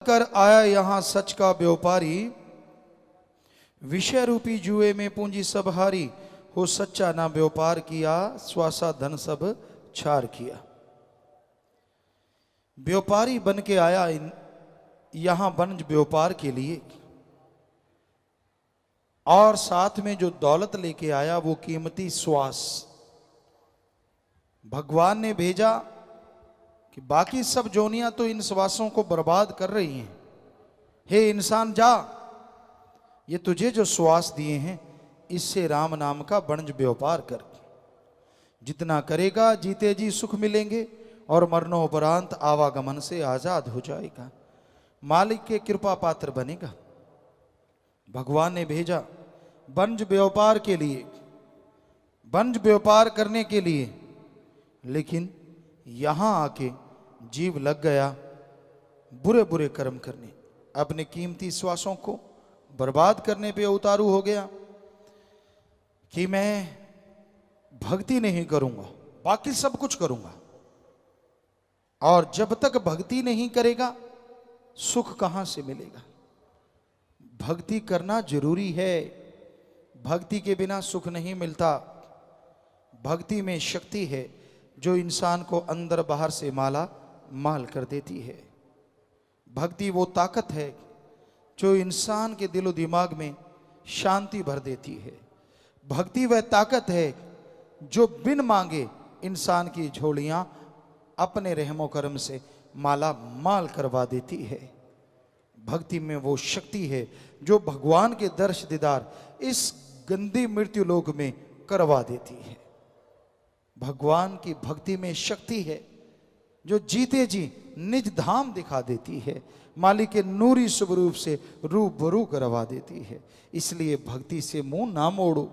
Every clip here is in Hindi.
कर आया यहाँ सच का व्यापारी, विषय रूपी जुए में पूंजी सब हारी। हो सच्चा ना व्यापार किया, स्वासा धन सब छार किया। व्यापारी बन के आया यहां वंज व्यापार के लिए, और साथ में जो दौलत लेके आया वो कीमती श्वास। भगवान ने भेजा कि बाकी सब जोनियां तो इन श्वासों को बर्बाद कर रही हैं। हे इंसान जा, ये तुझे जो श्वास दिए हैं इससे राम नाम का वंज व्यापार कर। जितना करेगा जीते जी सुख मिलेंगे और मरणोपरांत आवागमन से आजाद हो जाएगा, मालिक के कृपा पात्र बनेगा। भगवान ने भेजा वंज व्यापार के लिए, वंज व्यापार करने के लिए, लेकिन यहां आके जीव लग गया बुरे बुरे कर्म करने, अपने कीमती श्वासों को बर्बाद करने पे उतारू हो गया कि मैं भक्ति नहीं करूंगा, बाकी सब कुछ करूंगा। और जब तक भक्ति नहीं करेगा सुख कहां से मिलेगा। भक्ति करना जरूरी है, भक्ति के बिना सुख नहीं मिलता। भक्ति में शक्ति है जो इंसान को अंदर बाहर से माला माल कर देती है। भक्ति वो ताकत है जो इंसान के दिलो दिमाग में शांति भर देती है। भक्ति वह ताकत है जो बिन मांगे इंसान की झोलियां अपने रहमो करम से माला माल करवा देती है। भक्ति में वो शक्ति है जो भगवान के दर्श दीदार इस गंदी मृत्यु लोक में करवा देती है। भगवान की भक्ति में शक्ति है जो जीते जी निज धाम दिखा देती है, मालिक के नूरी शुभ रूप से रूबरू करवा देती है। इसलिए भक्ति से मुंह ना मोड़ो।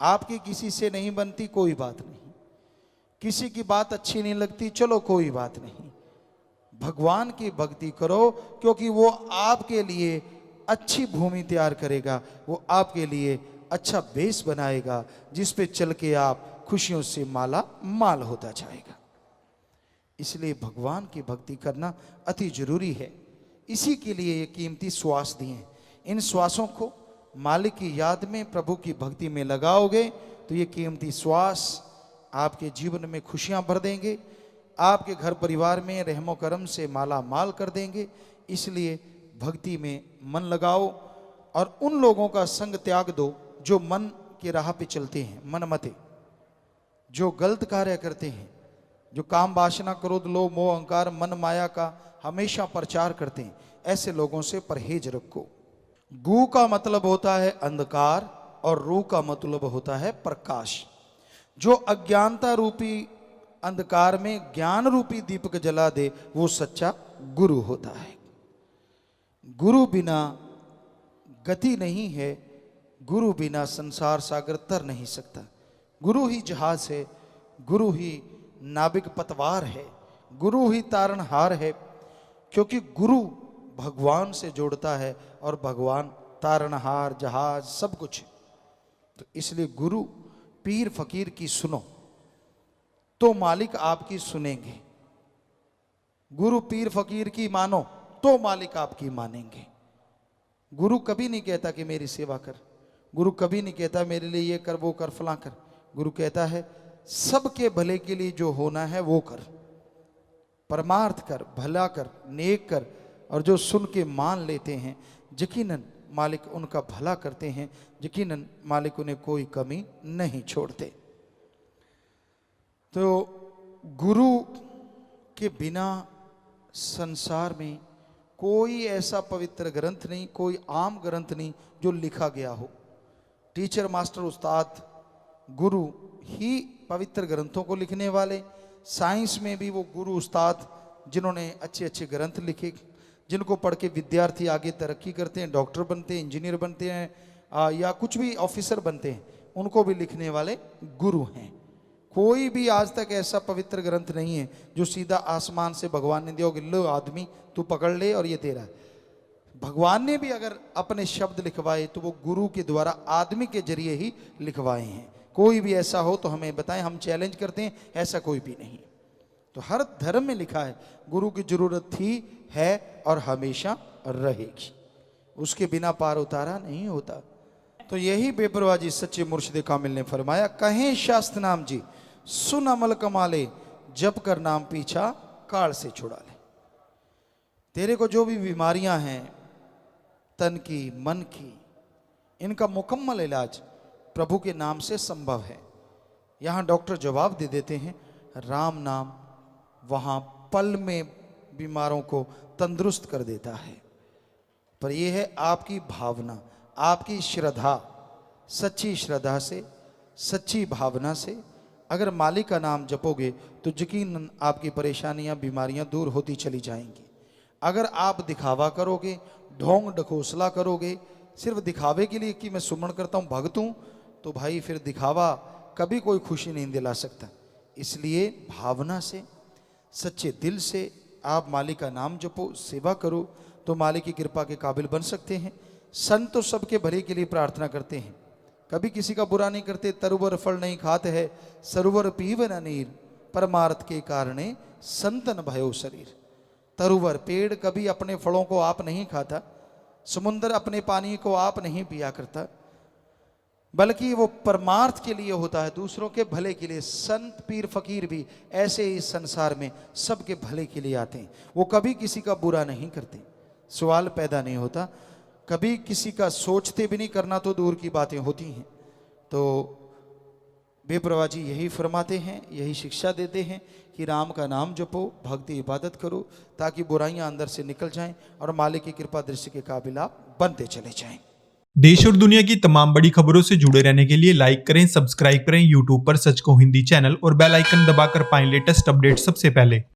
आपकी किसी से नहीं बनती, कोई बात नहीं। किसी की बात अच्छी नहीं लगती, चलो कोई बात नहीं। भगवान की भक्ति करो, क्योंकि वो आपके लिए अच्छी भूमि तैयार करेगा, वो आपके लिए अच्छा बेस बनाएगा जिस पे चल के आप खुशियों से माला माल होता जाएगा। इसलिए भगवान की भक्ति करना अति जरूरी है। इसी के लिए ये कीमती श्वास दिए। इन श्वासों को मालिक की याद में, प्रभु की भक्ति में लगाओगे तो ये कीमती श्वास आपके जीवन में खुशियां भर देंगे, आपके घर परिवार में रहमो करम से माला माल कर देंगे। इसलिए भक्ति में मन लगाओ और उन लोगों का संग त्याग दो जो मन की राह पे चलते हैं, मनमते, जो गलत कार्य करते हैं, जो काम वासना क्रोध लोभ मोह अहंकार मन माया का हमेशा प्रचार करते हैं। ऐसे लोगों से परहेज रखो। गु का मतलब होता है अंधकार और रू का मतलब होता है प्रकाश। जो अज्ञानता रूपी अंधकार में ज्ञान रूपी दीपक जला दे वो सच्चा गुरु होता है। गुरु बिना गति नहीं है, गुरु बिना संसार सागर तर नहीं सकता। गुरु ही जहाज है, गुरु ही नाविक पतवार है, गुरु ही तारणहार है, क्योंकि गुरु भगवान से जोड़ता है और भगवान तारणहार जहाज सब कुछ है। तो इसलिए गुरु पीर फकीर की सुनो तो मालिक आपकी सुनेंगे, गुरु पीर फकीर की मानो तो मालिक आपकी मानेंगे। गुरु कभी नहीं कहता कि मेरी सेवा कर, गुरु कभी नहीं कहता मेरे लिए ये कर वो कर फलां कर। गुरु कहता है सबके भले के लिए जो होना है वो कर, परमार्थ कर, भला कर, नेक कर। और जो सुन के मान लेते हैं यकीनन मालिक उनका भला करते हैं, यकीनन मालिक उन्हें कोई कमी नहीं छोड़ते। तो गुरु के बिना संसार में कोई ऐसा पवित्र ग्रंथ नहीं, कोई आम ग्रंथ नहीं जो लिखा गया हो। टीचर मास्टर उस्ताद गुरु ही पवित्र ग्रंथों को लिखने वाले। साइंस में भी वो गुरु उस्ताद जिन्होंने अच्छे अच्छे ग्रंथ लिखे, जिनको पढ़ के विद्यार्थी आगे तरक्की करते हैं, डॉक्टर बनते हैं, इंजीनियर बनते हैं या कुछ भी ऑफिसर बनते हैं, उनको भी लिखने वाले गुरु हैं। कोई भी आज तक ऐसा पवित्र ग्रंथ नहीं है जो सीधा आसमान से भगवान ने दिया लो आदमी तू पकड़ ले और ये तेरा। भगवान ने भी अगर अपने शब्द लिखवाए तो वो गुरु के द्वारा आदमी के जरिए ही लिखवाए हैं। कोई भी ऐसा हो तो हमें बताएं, हम चैलेंज करते हैं, ऐसा कोई भी नहीं। तो हर धर्म में लिखा है गुरु की जरूरत थी, है और हमेशा रहेगी। उसके बिना पार उतारा नहीं होता। तो यही बेपरवाजी सच्चे मुर्शिद कामिल ने फरमाया, कहें शास्त्र नाम जी सुन अमल कमाले, जप कर नाम पीछा काल से छुड़ा ले। तेरे को जो भी बीमारियां हैं तन की मन की, इनका मुकम्मल इलाज प्रभु के नाम से संभव है। यहाँ डॉक्टर जवाब दे देते हैं राम नाम वहाँ पल में बीमारों को तंदुरुस्त कर देता है। पर यह है आपकी भावना, आपकी श्रद्धा। सच्ची श्रद्धा से, सच्ची भावना से अगर मालिक का नाम जपोगे तो यकीनन आपकी परेशानियां, बीमारियां दूर होती चली जाएंगी। अगर आप दिखावा करोगे, ढोंग ढकोसला करोगे, सिर्फ दिखावे के लिए कि मैं सुमन करता हूं, भक्त हूं, तो भाई फिर दिखावा कभी कोई खुशी नहीं दिला सकता। इसलिए भावना से, सच्चे दिल से आप मालिक का नाम जपो, सेवा करो, तो मालिक की कृपा के काबिल बन सकते हैं। संत तो सबके भले के लिए प्रार्थना करते हैं, कभी किसी का बुरा नहीं करते। तरुवर फल नहीं खाते है, सरोवर पीवन नीर, परमार्थ के कारणे संतन भयो शरीर। तरुवर पेड़ कभी अपने फलों को आप नहीं खाता, समुद्र अपने पानी को आप नहीं पिया करता, बल्कि वो परमार्थ के लिए होता है, दूसरों के भले के लिए। संत पीर फकीर भी ऐसे ही इस संसार में सबके भले के लिए आते हैं। वो कभी किसी का बुरा नहीं करते, सवाल पैदा नहीं होता, कभी किसी का सोचते भी नहीं, करना तो दूर की बातें होती हैं। तो बेपरवाह जी यही फरमाते हैं, यही शिक्षा देते हैं कि राम का नाम जपो, भक्ति इबादत करो, ताकि बुराइयां अंदर से निकल जाएं और मालिक की कृपा दृष्टि के काबिल आप बनते चले जाएं। देश और दुनिया की तमाम बड़ी खबरों से जुड़े रहने के लिए लाइक करें, सब्सक्राइब करें यूट्यूब पर सच को हिंदी चैनल और बेल आइकन दबाकर पाएं लेटेस्ट अपडेट सबसे पहले।